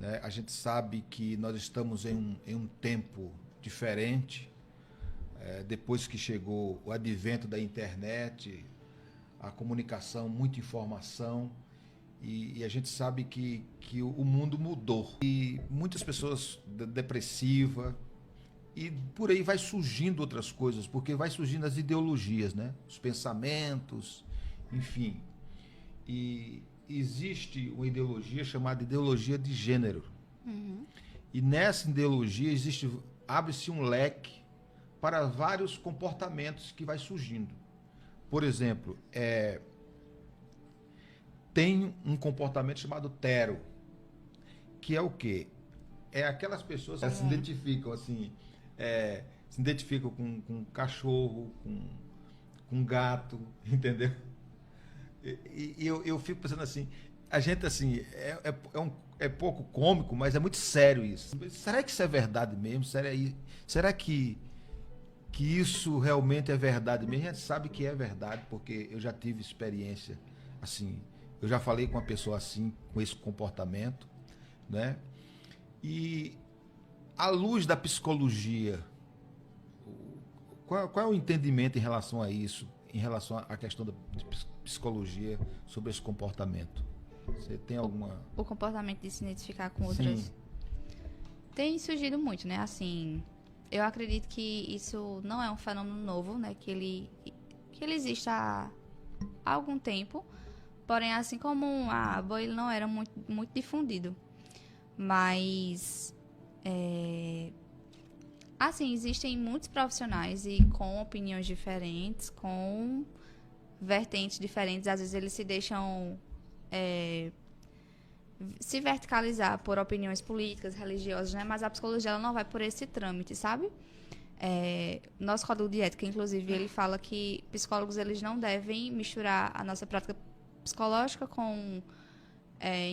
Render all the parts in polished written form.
né? A gente sabe que nós estamos em um tempo diferente, depois que chegou o advento da internet, a comunicação, muita informação, e a gente sabe que o mundo mudou. E muitas pessoas depressivas, e por aí vai surgindo outras coisas, porque vai surgindo as ideologias, né? Os pensamentos, enfim. E existe uma ideologia chamada ideologia de gênero. Uhum. E nessa ideologia abre-se um leque para vários comportamentos que vai surgindo. Por exemplo, tem um comportamento chamado tero, que é o quê? É aquelas pessoas que se identificam assim, se identificam com cachorro, com gato, entendeu? E eu fico pensando assim, a gente assim, é pouco cômico, mas é muito sério isso. Será que isso é verdade mesmo? Será que isso realmente é verdade mesmo? A gente sabe que é verdade, porque eu já tive experiência assim, eu já falei com uma pessoa assim, com esse comportamento, né? E à luz da psicologia, qual é o entendimento em relação a isso, em relação à questão da psicologia sobre esse comportamento? Você tem alguma... O comportamento de se identificar com Sim. outras tem surgido muito, né? Assim, eu acredito que isso não é um fenômeno novo, né? Que ele existe há algum tempo. Porém, assim como a aba, ele não era muito, muito difundido. Mas, assim, existem muitos profissionais e com opiniões diferentes, com vertentes diferentes. Às vezes eles se deixam se verticalizar por opiniões políticas, religiosas, né? Mas a psicologia ela não vai por esse trâmite, sabe? Nosso código de ética, inclusive, ele fala que psicólogos eles não devem misturar a nossa prática psicológica com,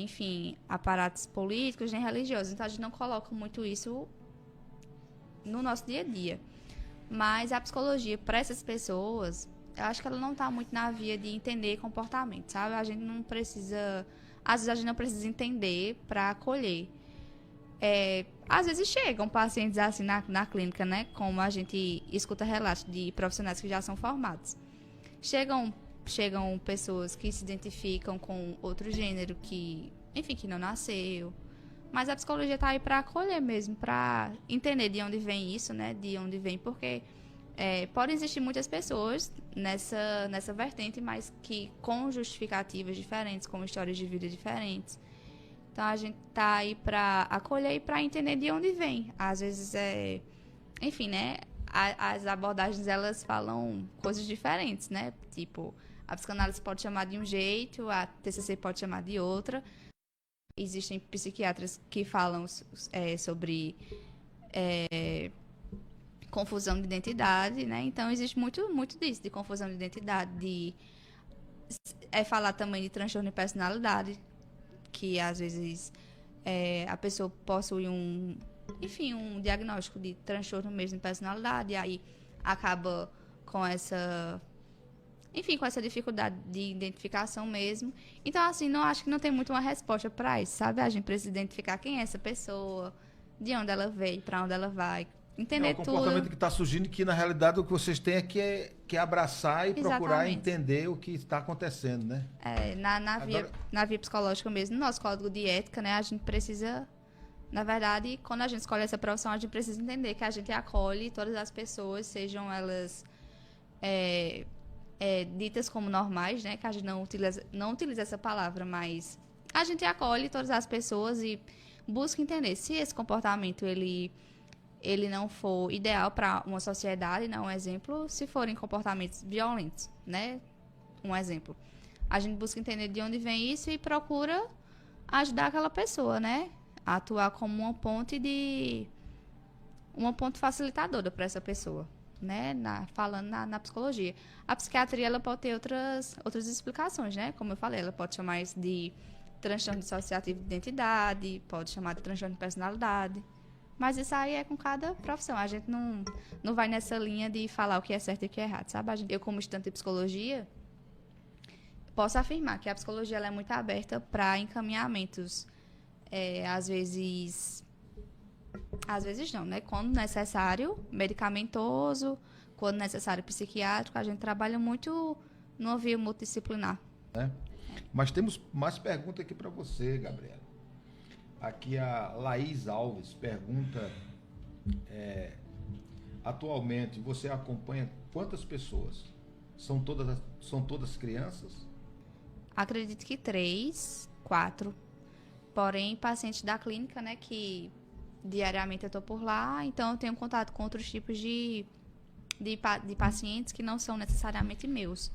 enfim, aparatos políticos nem religiosos. Então, a gente não coloca muito isso no nosso dia a dia. Mas a psicologia, para essas pessoas, eu acho que ela não está muito na via de entender comportamento, sabe? A gente não precisa... Às vezes, a gente não precisa entender para acolher. Às vezes chegam pacientes assim na clínica, né? Como a gente escuta relatos de profissionais que já são formados. Chegam pessoas que se identificam com outro gênero que, enfim, que não nasceu. Mas a psicologia está aí para acolher mesmo, para entender de onde vem isso, né? De onde vem, porque podem existir muitas pessoas nessa vertente, mas que com justificativas diferentes, com histórias de vida diferentes. Então, a gente tá aí para acolher e para entender de onde vem. Às vezes, enfim, né? As abordagens, elas falam coisas diferentes, né? Tipo, a psicanálise pode chamar de um jeito, a TCC pode chamar de outra. Existem psiquiatras que falam sobre confusão de identidade, né? Então, existe muito, muito disso, de confusão de identidade, falar também de transtorno de personalidade, que às vezes a pessoa possui um diagnóstico de transtorno mesmo de personalidade, e aí acaba com essa dificuldade de identificação mesmo. Então, assim, não acho que não tem muito uma resposta para isso, sabe? A gente precisa identificar quem é essa pessoa, de onde ela veio, para onde ela vai, entender um comportamento tudo. que está surgindo, que na realidade o que vocês têm que abraçar e procurar Exatamente. entender o que está acontecendo, né? Na via psicológica mesmo, no nosso código de ética, né? A gente precisa, na verdade, quando a gente escolhe essa profissão, a gente precisa entender que a gente acolhe todas as pessoas, sejam elas ditas como normais, né? Que a gente não utiliza essa palavra, mas a gente acolhe todas as pessoas e busca entender se esse comportamento ele não for ideal para uma sociedade, né? Um exemplo, se forem comportamentos violentos, né? Um exemplo. A gente busca entender de onde vem isso e procura ajudar aquela pessoa, né? A atuar como uma ponte facilitadora para essa pessoa, né? Falando na psicologia. A psiquiatria, ela pode ter outras explicações, né? Como eu falei, ela pode chamar isso de transtorno dissociativo de identidade, pode chamar de transtorno de personalidade. Mas isso aí é com cada profissão. A gente não vai nessa linha de falar o que é certo e o que é errado, sabe? Eu, como estudante de psicologia, posso afirmar que a psicologia ela é muito aberta para encaminhamentos Às vezes não, né? Quando necessário, medicamentoso, quando necessário, psiquiátrico, a gente trabalha muito no via multidisciplinar. Né? Mas temos mais perguntas aqui para você, Gabriela. Aqui a Laís Alves pergunta, atualmente você acompanha quantas pessoas? São todas crianças? Acredito que 3, 4. Porém, pacientes da clínica, né, que diariamente eu estou por lá, então eu tenho contato com outros tipos de pacientes que não são necessariamente meus.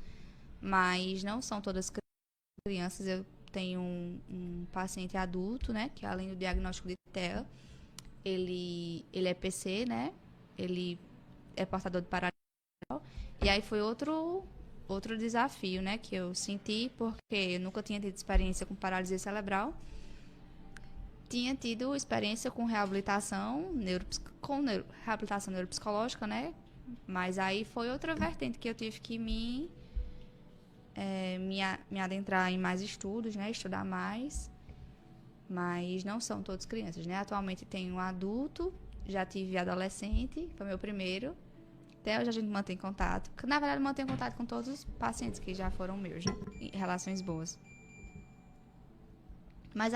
Mas não são todas crianças. Eu tenho um paciente adulto, né, que além do diagnóstico de TEA, ele é PC, né, ele é portador de paralisia. E aí foi outro desafio, né, que eu senti, porque eu nunca tinha tido experiência com paralisia cerebral. Tinha tido experiência com reabilitação, reabilitação neuropsicológica, né, mas aí foi outra vertente que eu tive que me adentrar em mais estudos, né, estudar mais. Mas não são todos crianças, né? Atualmente tenho um adulto, já tive adolescente, foi meu primeiro. Até hoje a gente mantém contato. Na verdade, eu mantenho contato com todos os pacientes que já foram meus, né? Em relações boas. Mas